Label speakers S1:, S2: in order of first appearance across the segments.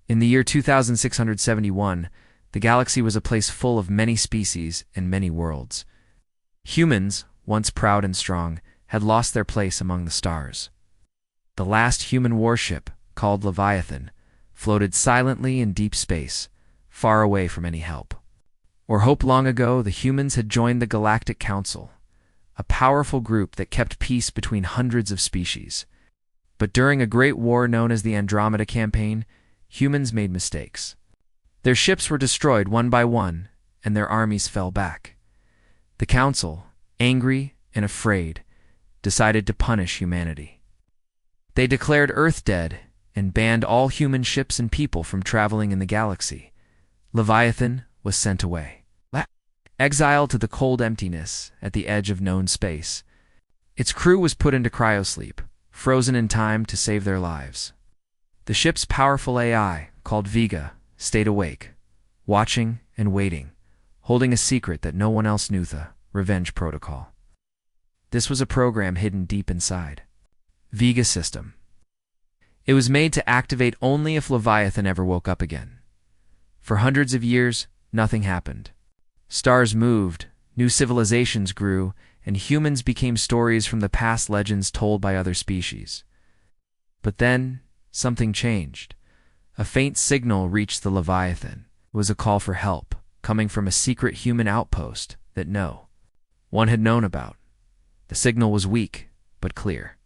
S1: In the year 2671, the galaxy was a place full of many species and many worlds. Humans, once proud and strong, had lost their place among the stars. The last human warship, called Leviathan, floated silently in deep space, far away from any help. Or hope long ago, the humans had joined the Galactic Council, a powerful group that kept peace between hundreds of species. But during a great war known as the Andromeda Campaign, humans made mistakes. Their ships were destroyed one by one, and their armies fell back. The Council, angry and afraid, decided to punish humanity. They declared Earth dead and banned all human ships and people from traveling in the galaxy. Leviathan was sent away, exiled to the cold emptiness at the edge of known space. Its crew was put into cryosleep, frozen in time to save their lives. The ship's powerful AI, called Vega, stayed awake, watching and waiting, holding a secret that no one else knew: the Revenge Protocol. This was a program hidden deep inside. Vega system. It was made to activate only if Leviathan ever woke up again. For hundreds of years, nothing happened. Stars moved, new civilizations grew, and humans became stories from the past legends told by other species. But then, something changed. A faint signal reached the Leviathan. It was a call for help, coming from a secret human outpost that no one had known about. The signal was weak, but clear.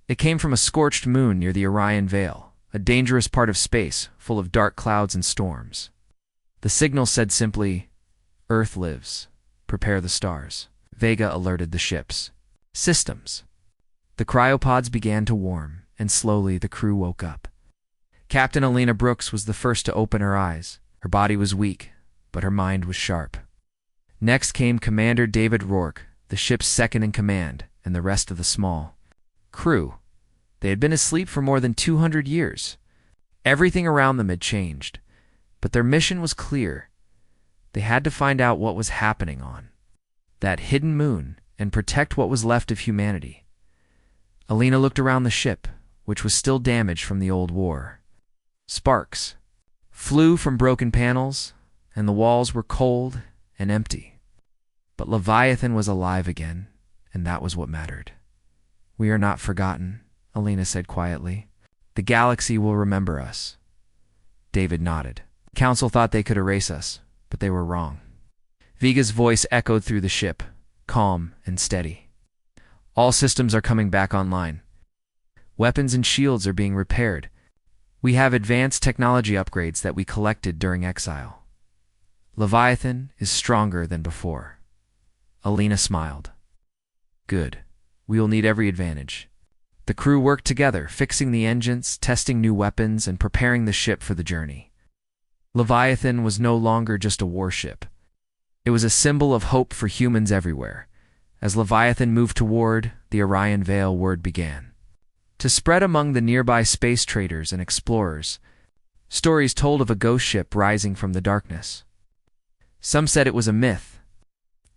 S1: It came from a scorched moon near the Orion Veil, a dangerous part of space full of dark clouds and storms. The signal said simply, "Earth lives. Prepare the stars." Vega alerted the ship's systems. The cryopods began to warm, and slowly the crew woke up. Captain Alina Brooks was the first to open her eyes. Her body was weak, but her mind was sharp. Next came Commander David Rourke, the ship's second-in-command, and the rest of the small crew. They had been asleep for more than 200 years. Everything around them had changed, but their mission was clear. They had to find out what was happening on that hidden moon and protect what was left of humanity. Alina looked around the ship, which was still damaged from the old war. Sparks flew from broken panels, and the walls were cold and empty. But Leviathan was alive again, and that was what mattered. "We are not forgotten," Alina said quietly. "The galaxy will remember us." David nodded. The Council thought they could erase us, but they were wrong. Vega's voice echoed through the ship, calm and steady. "All systems are coming back online. Weapons and shields are being repaired. We have advanced technology upgrades that we collected during exile. Leviathan is stronger than before." Alina smiled. "Good. We will need every advantage." The crew worked together, fixing the engines, testing new weapons, and preparing the ship for the journey. Leviathan was no longer just a warship. It was a symbol of hope for humans everywhere. As Leviathan moved toward the Orion Veil, word began to spread among the nearby space traders and explorers. Stories told of a ghost ship rising from the darkness. Some said it was a myth,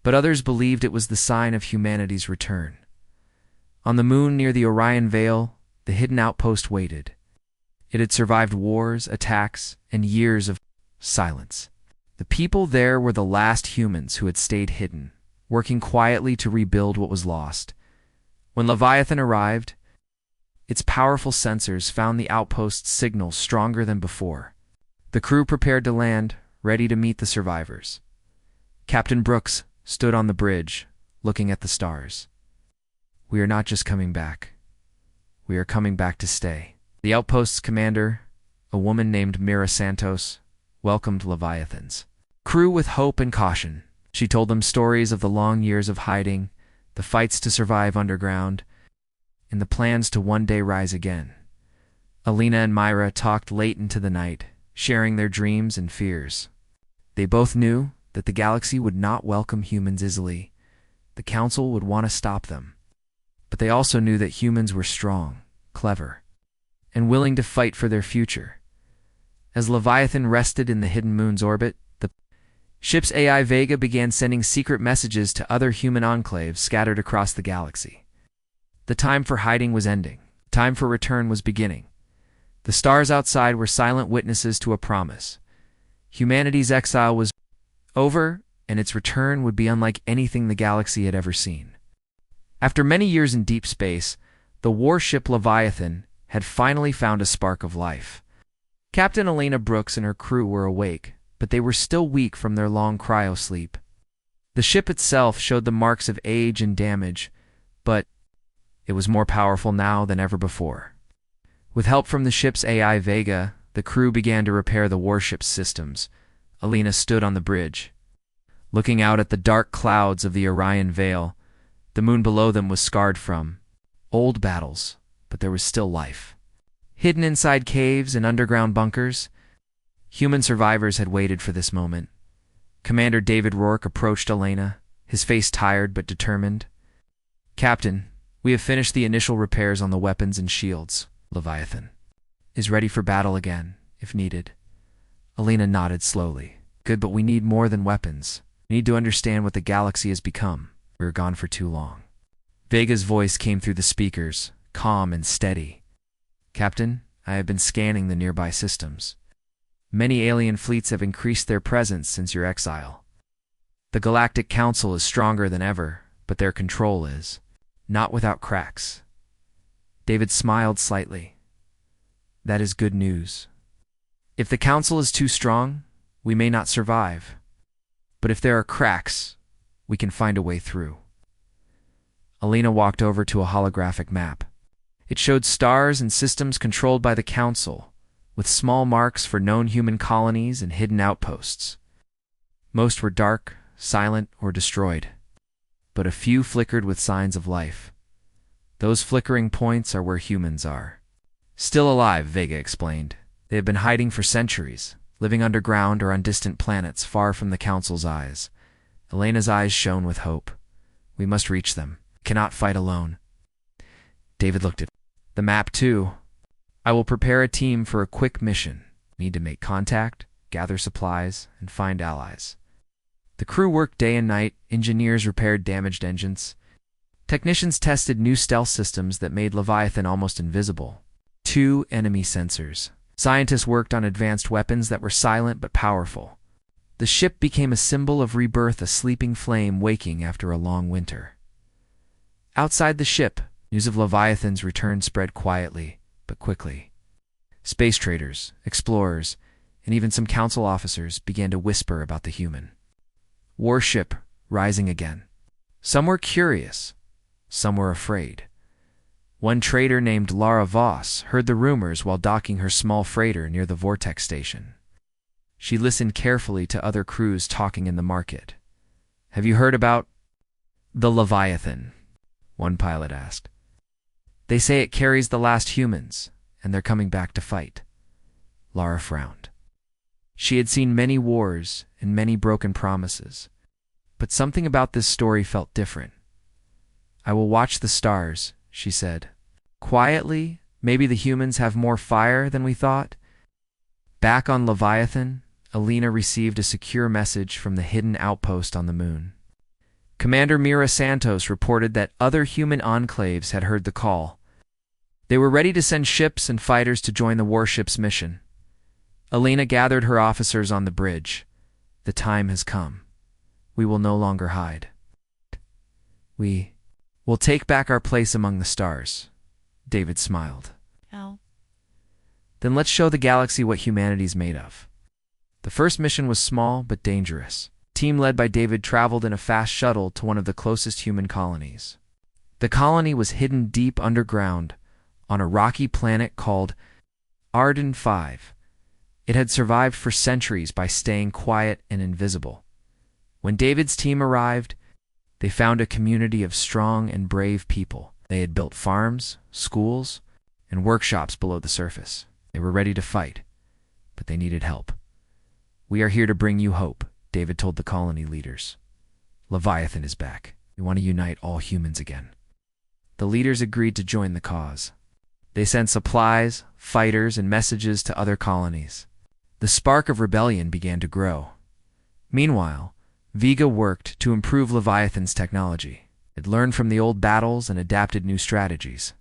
S1: but others believed it was the sign of humanity's return. On the moon near the Orion Veil, the hidden outpost waited. It had survived wars, attacks, and years of silence. The people there were the last humans who had stayed hidden, working quietly to rebuild what was lost. When Leviathan arrived, its powerful sensors found the outpost's signal stronger than before. The crew prepared to land, ready to meet the survivors. Captain Brooks stood on the bridge, looking at the stars. "We are not just coming back. We are coming back to stay." The outpost's commander, a woman named Mira Santos, welcomed Leviathan's crew with hope and caution. She told them stories of the long years of hiding, the fights to survive underground, and the plans to one day rise again. Alina and Myra talked late into the night, sharing their dreams and fears. They both knew that the galaxy would not welcome humans easily. The Council would want to stop them. But they also knew that humans were strong, clever, and willing to fight for their future. As Leviathan rested in the hidden moon's orbit, the ship's AI Vega began sending secret messages to other human enclaves scattered across the galaxy. The time for hiding was ending. Time for return was beginning. The stars outside were silent witnesses to a promise. Humanity's exile was over, and its return would be unlike anything the galaxy had ever seen. After many years in deep space, the warship Leviathan had finally found a spark of life. Captain Elena Brooks and her crew were awake, but they were still weak from their long cryo-sleep. The ship itself showed the marks of age and damage, but it was more powerful now than ever before. With help from the ship's AI Vega, the crew began to repair the warship's systems. Elena stood on the bridge, looking out at the dark clouds of the Orion Veil. The moon below them was scarred from old battles, but there was still life. Hidden inside caves and underground bunkers, human survivors had waited for this moment. Commander David Rourke approached Elena, his face tired but determined. "Captain, we have finished the initial repairs on the weapons and shields. Leviathan is ready for battle again, if needed." Elena nodded slowly. "Good, but we need more than weapons. We need to understand what the galaxy has become. We were gone for too long." Vega's voice came through the speakers, calm and steady. "Captain, I have been scanning the nearby systems. Many alien fleets have increased their presence since your exile. The Galactic Council is stronger than ever, but their control is not without cracks." David smiled slightly. "That is good news. If the Council is too strong, we may not survive. But if there are cracks, we can find a way through." Elena walked over to a holographic map. It showed stars and systems controlled by the Council, with small marks for known human colonies and hidden outposts. Most were dark, silent, or destroyed, but a few flickered with signs of life. Those flickering points are where humans are. "Still alive," Vega explained. "They have been hiding for centuries, living underground or on distant planets far from the Council's eyes." Elena's eyes shone with hope. "We must reach them. We cannot fight alone." David looked at the map too. "I will prepare a team for a quick mission. We need to make contact, gather supplies, and find allies." The crew worked day and night. Engineers repaired damaged engines. Technicians tested new stealth systems that made Leviathan almost invisible. 2 enemy sensors. Scientists worked on advanced weapons that were silent but powerful. The ship became a symbol of rebirth, a sleeping flame waking after a long winter. Outside the ship, news of Leviathan's return spread quietly, but quickly. Space traders, explorers, and even some council officers began to whisper about the human warship rising again. Some were curious, some were afraid. One trader named Lara Voss heard the rumors while docking her small freighter near the Vortex station. She listened carefully to other crews talking in the market. "Have you heard about the Leviathan?" one pilot asked. "They say it carries the last humans, and they're coming back to fight." Lara frowned. She had seen many wars and many broken promises, but something about this story felt different. "I will watch the stars," she said. "Quietly, maybe the humans have more fire than we thought." Back on Leviathan, Elena received a secure message from the hidden outpost on the moon. Commander Mira Santos reported that other human enclaves had heard the call. They were ready to send ships and fighters to join the warship's mission. Elena gathered her officers on the bridge. "The time has come. We will no longer hide. We will take back our place among the stars." David smiled.
S2: "How?"
S1: "Then let's show the galaxy what humanity's made of." The first mission was small but dangerous. A team led by David traveled in a fast shuttle to one of the closest human colonies. The colony was hidden deep underground on a rocky planet called Arden 5. It had survived for centuries by staying quiet and invisible. When David's team arrived, they found a community of strong and brave people. They had built farms, schools, and workshops below the surface. They were ready to fight, but they needed help. "We are here to bring you hope," David told the colony leaders. "Leviathan is back. We want to unite all humans again." The leaders agreed to join the cause. They sent supplies, fighters, and messages to other colonies. The spark of rebellion began to grow. Meanwhile, Vega worked to improve Leviathan's technology. It learned from the old battles and adapted new strategies.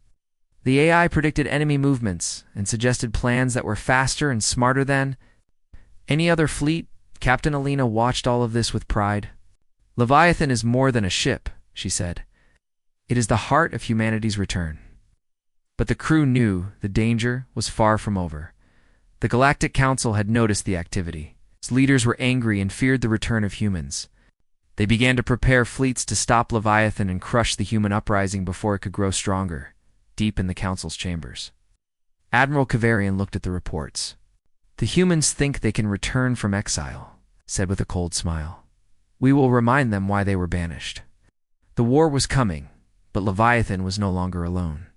S1: The AI predicted enemy movements and suggested plans that were faster and smarter than any other fleet. Captain Alina watched all of this with pride. Leviathan is more than a ship, she said. It is the heart of humanity's return. But the crew knew the danger was far from over. The Galactic Council had noticed the activity. Its leaders were angry and feared the return of humans. They began to prepare fleets to stop Leviathan and crush the human uprising before it could grow stronger, deep in the Council's chambers. Admiral Kavarian looked at the reports. The humans think they can return from exile, said with a cold smile. We will remind them why they were banished. The war was coming, but Leviathan was no longer alone.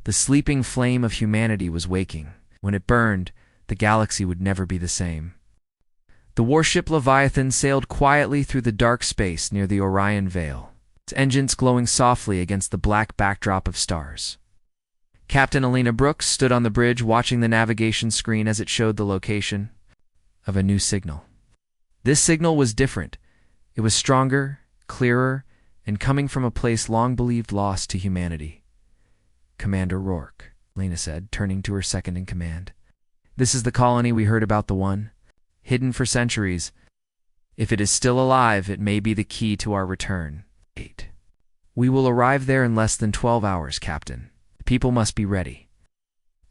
S1: The sleeping flame of humanity was waking. When it burned, the galaxy would never be the same. The warship Leviathan sailed quietly through the dark space near the Orion Veil, its engines glowing softly against the black backdrop of stars. Captain Alina Brooks stood on the bridge watching the navigation screen as it showed the location of a new signal. This signal was different. It was stronger, clearer, and coming from a place long believed lost to humanity. Commander Rourke, Lena said, turning to her second-in-command. This is the colony we heard about, the one, hidden for centuries. If it is still alive, it may be the key to our return. 8. We will arrive there in less than 12 hours, Captain. The people must be ready.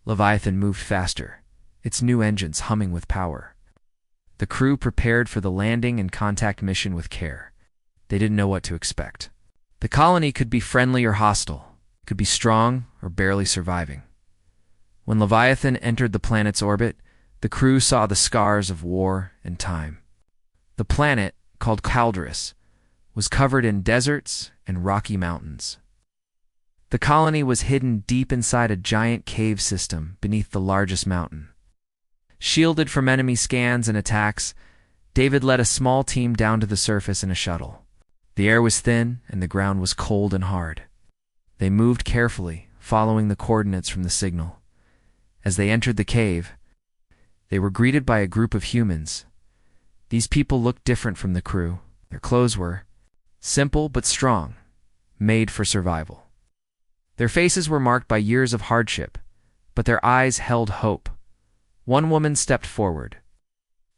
S1: Leviathan moved faster, its new engines humming with power. The crew prepared for the landing and contact mission with care. They didn't know what to expect. The colony could be friendly or hostile, could be strong or barely surviving. When Leviathan entered the planet's orbit, the crew saw the scars of war and time. The planet, called Calderis, was covered in deserts and rocky mountains. The colony was hidden deep inside a giant cave system beneath the largest mountain. Shielded from enemy scans and attacks, David led a small team down to the surface in a shuttle. The air was thin and the ground was cold and hard. They moved carefully, following the coordinates from the signal. As they entered the cave, they were greeted by a group of humans. These people looked different from the crew. Their clothes were simple but strong, made for survival. Their faces were marked by years of hardship, but their eyes held hope. One woman stepped forward.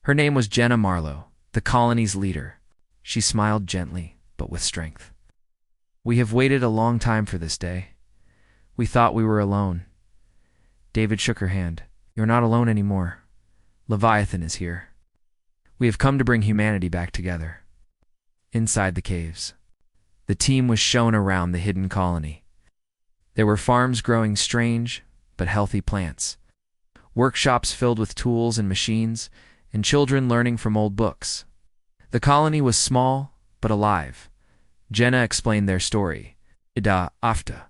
S1: Her name was Jenna Marlowe, the colony's leader. She smiled gently, but with strength. We have waited a long time for this day. We thought we were alone. David shook her hand. You're not alone anymore. Leviathan is here. We have come to bring humanity back together. Inside the caves, the team was shown around the hidden colony. There were farms growing strange but healthy plants, workshops filled with tools and machines, and children learning from old books. The colony was small but alive. Jenna explained their story. Ida Afta.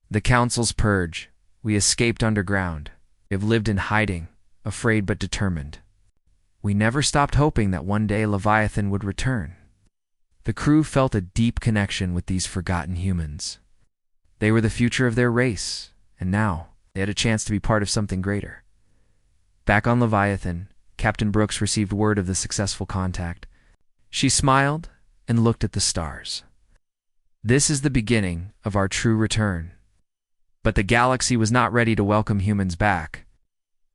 S1: The Council's purge. We escaped underground. We have lived in hiding, afraid but determined. We never stopped hoping that one day Leviathan would return. The crew felt a deep connection with these forgotten humans. They were the future of their race, and now they had a chance to be part of something greater. Back on Leviathan, Captain Brooks received word of the successful contact. She smiled and looked at the stars. This is the beginning of our true return. But the galaxy was not ready to welcome humans back.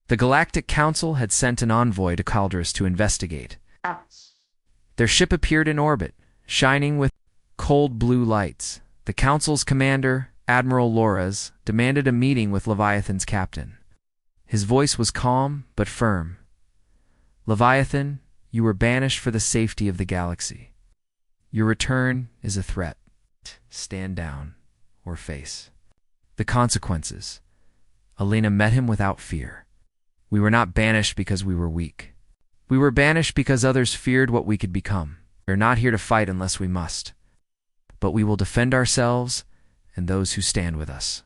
S1: The Galactic Council had sent an envoy to Calderis to investigate. Their ship appeared in orbit, shining with cold blue lights. The Council's commander, Admiral Loras, demanded a meeting with Leviathan's captain. His voice was calm but firm. Leviathan, you were banished for the safety of the galaxy. Your return is a threat. Stand down or face the consequences. Alina met him without fear. We were not banished because we were weak. We were banished because others feared what we could become. We are not here to fight unless we must. But we will defend ourselves and those who stand with us.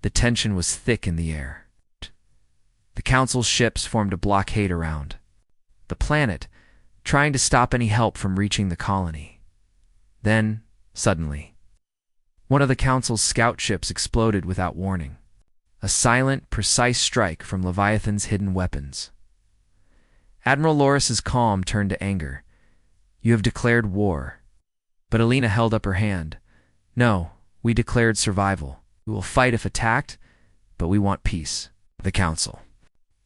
S1: The tension was thick in the air. The Council's ships formed a blockade around the planet, trying to stop any help from reaching the colony. Then, suddenly, one of the Council's scout ships exploded without warning. A silent, precise strike from Leviathan's hidden weapons. Admiral Loras's calm turned to anger. You have declared war. But Alina held up her hand. No, we declared survival. We will fight if attacked, but we want peace. The council.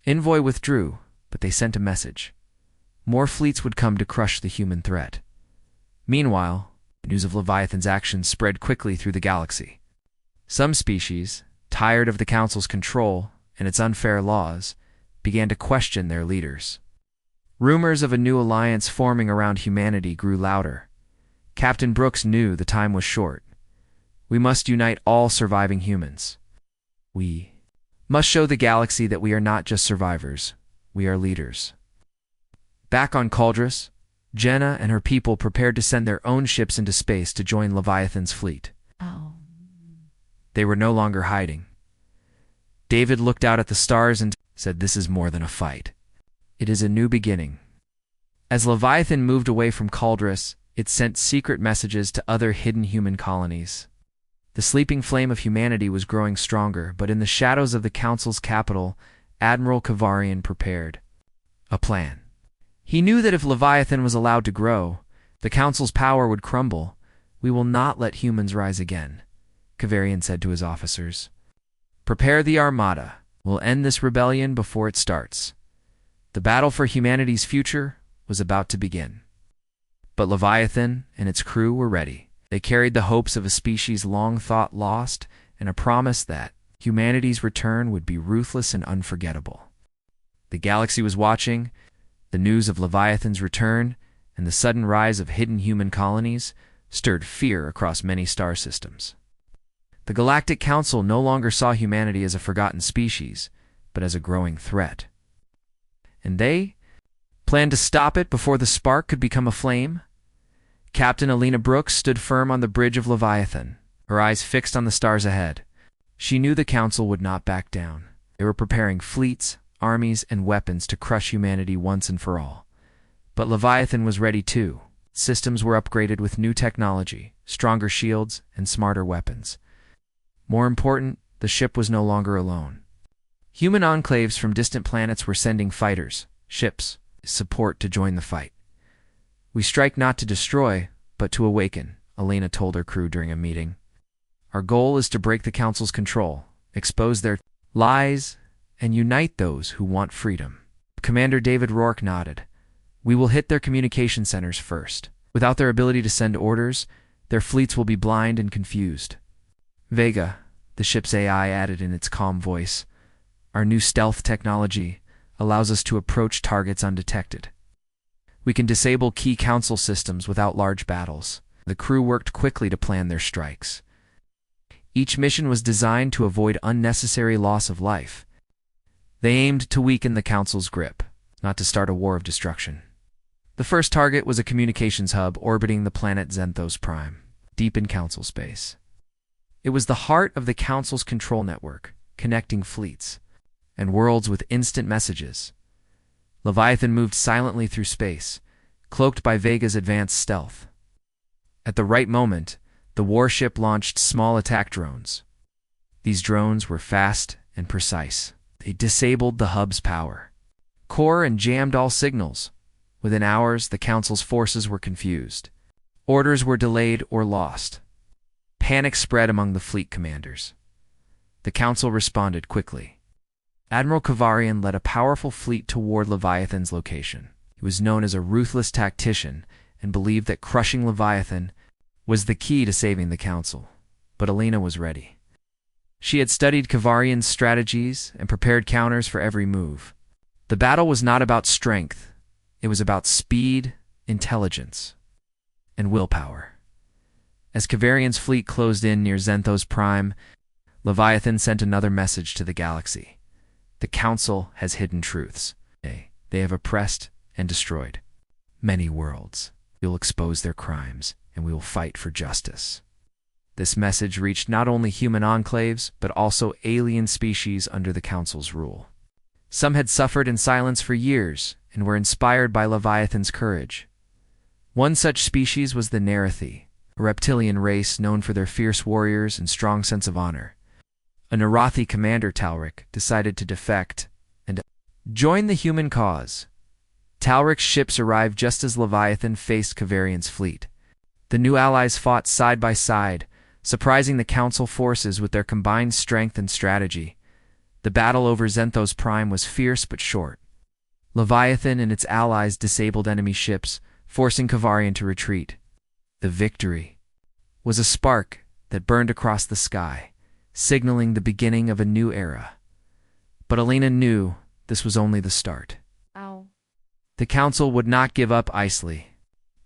S1: Envoy withdrew, but they sent a message. More fleets would come to crush the human threat. Meanwhile, news of Leviathan's actions spread quickly through the galaxy. Some species, tired of the council's control and its unfair laws, began to question their leaders. Rumors of a new alliance forming around humanity grew louder. Captain Brooks knew the time was short. We must unite all surviving humans. We must show the galaxy that we are not just survivors, we are leaders. Back on Cauldrus, Jenna and her people prepared to send their own ships into space to join Leviathan's fleet. They were no longer hiding. David looked out at the stars and said, "This is more than a fight. It is a new beginning." As Leviathan moved away from Cauldrus, it sent secret messages to other hidden human colonies. The sleeping flame of humanity was growing stronger, but in the shadows of the Council's capital, Admiral Kavarian prepared a plan. He knew that if Leviathan was allowed to grow, the Council's power would crumble. "We will not let humans rise again," Kavarian said to his officers. "Prepare the armada. We'll end this rebellion before it starts." The battle for humanity's future was about to begin. But Leviathan and its crew were ready. They carried the hopes of a species long thought lost and a promise that humanity's return would be ruthless and unforgettable. The galaxy was watching. The news of Leviathan's return and the sudden rise of hidden human colonies stirred fear across many star systems. The Galactic Council no longer saw humanity as a forgotten species, but as a growing threat. And they planned to stop it before the spark could become a flame. Captain Alina Brooks stood firm on the bridge of Leviathan, her eyes fixed on the stars ahead. She knew the Council would not back down. They were preparing fleets, armies, and weapons to crush humanity once and for all. But Leviathan was ready too. Systems were upgraded with new technology, stronger shields, and smarter weapons. More important, the ship was no longer alone. Human enclaves from distant planets were sending fighters, ships, support to join the fight. "We strike not to destroy, but to awaken," Alina told her crew during a meeting. "Our goal is to break the Council's control, expose their lies, and unite those who want freedom." Commander David Rourke nodded. "We will hit their communication centers first. Without their ability to send orders, their fleets will be blind and confused." "Vega," the ship's AI added in its calm voice, "our new stealth technology allows us to approach targets undetected. We can disable key Council systems without large battles." The crew worked quickly to plan their strikes. Each mission was designed to avoid unnecessary loss of life. They aimed to weaken the Council's grip, not to start a war of destruction. The first target was a communications hub orbiting the planet Xanthos Prime, deep in Council space. It was the heart of the Council's control network, connecting fleets and worlds with instant messages. Leviathan moved silently through space, cloaked by Vega's advanced stealth. At the right moment, the warship launched small attack drones. These drones were fast and precise. They disabled the hub's power core and jammed all signals. Within hours, the Council's forces were confused. Orders were delayed or lost. Panic spread among the fleet commanders. The Council responded quickly. Admiral Kavarian led a powerful fleet toward Leviathan's location. He was known as a ruthless tactician and believed that crushing Leviathan was the key to saving the Council. But Alina was ready. She had studied Kavarian's strategies and prepared counters for every move. The battle was not about strength. It was about speed, intelligence, and willpower. As Kavarian's fleet closed in near Xanthos Prime, Leviathan sent another message to the galaxy. "The Council has hidden truths. They have oppressed and destroyed many worlds. We will expose their crimes, and we will fight for justice." This message reached not only human enclaves, but also alien species under the Council's rule. Some had suffered in silence for years and were inspired by Leviathan's courage. One such species was the Nerathi, a reptilian race known for their fierce warriors and strong sense of honor. A Nerathi commander, Talric, decided to defect and join the human cause. Talric's ships arrived just as Leviathan faced Kavarian's fleet. The new allies fought side by side, surprising the Council forces with their combined strength and strategy. The battle over Xanthos Prime was fierce but short. Leviathan and its allies disabled enemy ships, forcing Kavarian to retreat. The victory was a spark that burned across the sky, signaling the beginning of a new era. But Alina knew this was only the start.
S2: Ow.
S1: The Council would not give up easily.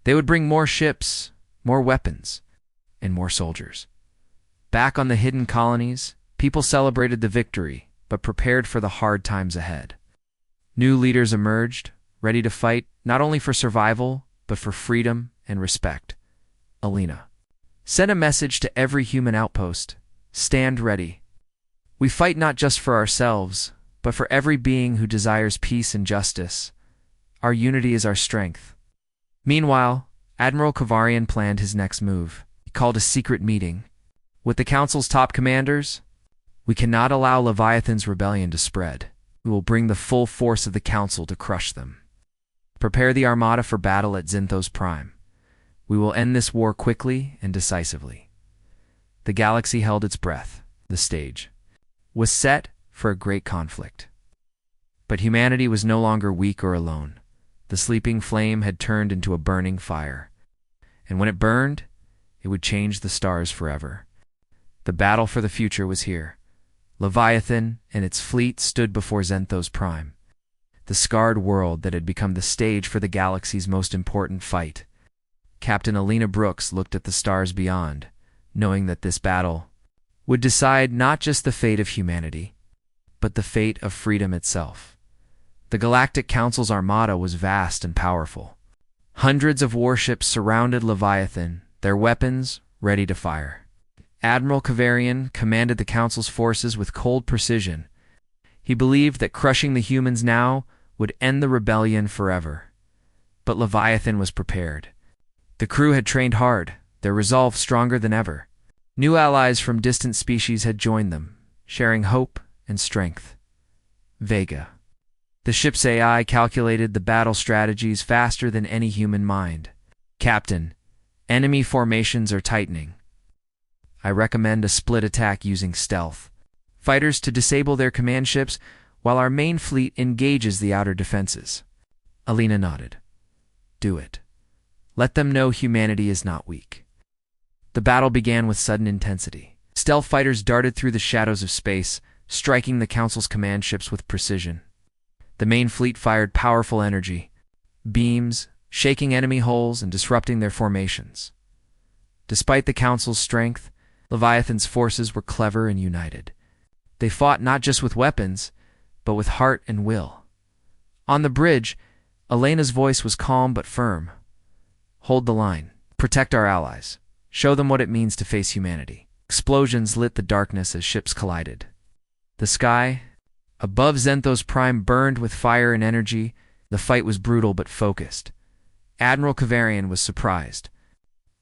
S1: They would bring more ships, more weapons, and more soldiers. Back on the hidden colonies, people celebrated the victory, but prepared for the hard times ahead. New leaders emerged, ready to fight not only for survival, but for freedom and respect. Alina sent a message to every human outpost: stand ready. We fight not just for ourselves, but for every being who desires peace and justice. Our unity is our strength. Meanwhile, Admiral Kavarian planned his next move. He called a secret meeting with the Council's top commanders. We cannot allow Leviathan's rebellion to spread. We will bring the full force of the Council to crush them. Prepare the Armada for battle at Xanthos Prime. We will end this war quickly and decisively. The galaxy held its breath. The stage was set for a great conflict. But humanity was no longer weak or alone. The sleeping flame had turned into a burning fire. And when it burned, it would change the stars forever. The battle for the future was here. Leviathan and its fleet stood before Xanthos Prime, the scarred world that had become the stage for the galaxy's most important fight. Captain Alina Brooks looked at the stars beyond, knowing that this battle would decide not just the fate of humanity, but the fate of freedom itself. The Galactic Council's armada was vast and powerful. Hundreds of warships surrounded Leviathan, their weapons ready to fire. Admiral Kavarian commanded the Council's forces with cold precision. He believed that crushing the humans now would end the rebellion forever. But Leviathan was prepared. The crew had trained hard, their resolve stronger than ever. New allies from distant species had joined them, sharing hope and strength. Vega. The ship's AI calculated the battle strategies faster than any human mind. Captain, enemy formations are tightening. I recommend a split attack using stealth. Fighters to disable their command ships while our main fleet engages the outer defenses. Alina nodded. Do it. Let them know humanity is not weak. The battle began with sudden intensity. Stealth fighters darted through the shadows of space, striking the Council's command ships with precision. The main fleet fired powerful energy beams, shaking enemy hulls and disrupting their formations. Despite the Council's strength, Leviathan's forces were clever and united. They fought not just with weapons, but with heart and will. On the bridge, Elena's voice was calm but firm. Hold the line. Protect our allies. Show them what it means to face humanity. Explosions lit the darkness as ships collided. The sky above Xanthos Prime burned with fire and energy. The fight was brutal but focused. Admiral Kavarian was surprised.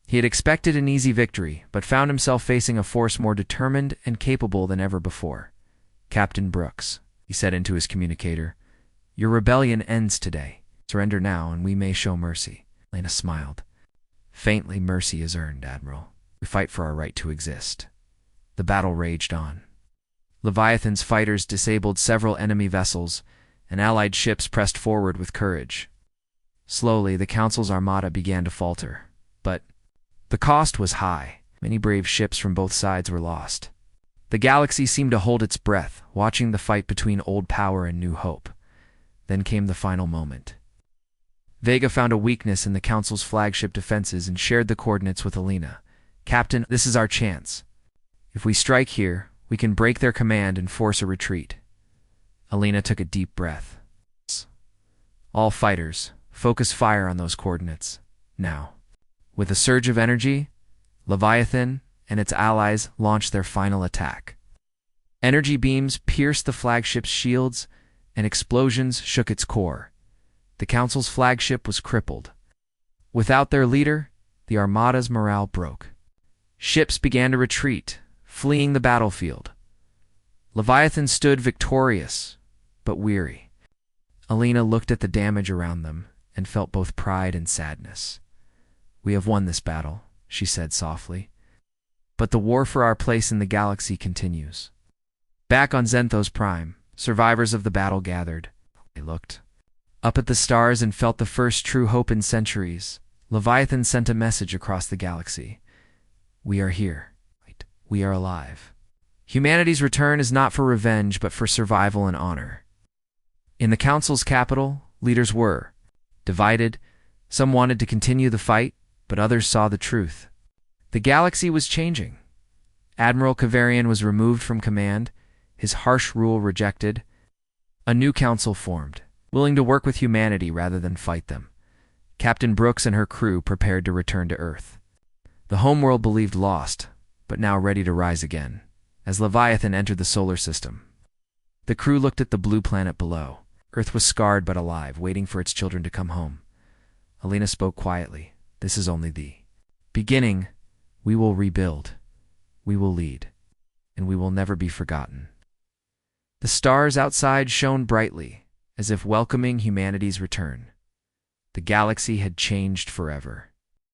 S1: He had expected an easy victory, but found himself facing a force more determined and capable than ever before. Captain Brooks, he said into his communicator, your rebellion ends today. Surrender now and we may show mercy. Elena smiled. Faintly, mercy is earned, Admiral. We fight for our right to exist. The battle raged on. Leviathan's fighters disabled several enemy vessels, and allied ships pressed forward with courage. Slowly, the Council's armada began to falter, but the cost was high. Many brave ships from both sides were lost. The galaxy seemed to hold its breath, watching the fight between old power and new hope. Then came the final moment. Vega found a weakness in the Council's flagship defenses and shared the coordinates with Alina. Captain, this is our chance. If we strike here, we can break their command and force a retreat. Alina took a deep breath. All fighters, focus fire on those coordinates. Now. With a surge of energy, Leviathan and its allies launched their final attack. Energy beams pierced the flagship's shields, and explosions shook its core. The Council's flagship was crippled. Without their leader, the Armada's morale broke. Ships began to retreat, fleeing the battlefield. Leviathan stood victorious, but weary. Alina looked at the damage around them and felt both pride and sadness. We have won this battle, she said softly. But the war for our place in the galaxy continues. Back on Zenthos Prime, survivors of the battle gathered. They looked up at the stars and felt the first true hope in centuries. Leviathan sent a message across the galaxy. We are here. We are alive. Humanity's return is not for revenge, but for survival and honor. In the Council's capital, leaders were divided. Some wanted to continue the fight, but others saw the truth. The galaxy was changing. Admiral Kavarian was removed from command, his harsh rule rejected. A new council formed, willing to work with humanity rather than fight them. Captain Brooks and her crew prepared to return to Earth. The homeworld believed lost, but now ready to rise again, as Leviathan entered the solar system. The crew looked at the blue planet below. Earth was scarred but alive, waiting for its children to come home. Alina spoke quietly. This is only the beginning. We will rebuild. We will lead. And we will never be forgotten. The stars outside shone brightly, as if welcoming humanity's return. The galaxy had changed forever.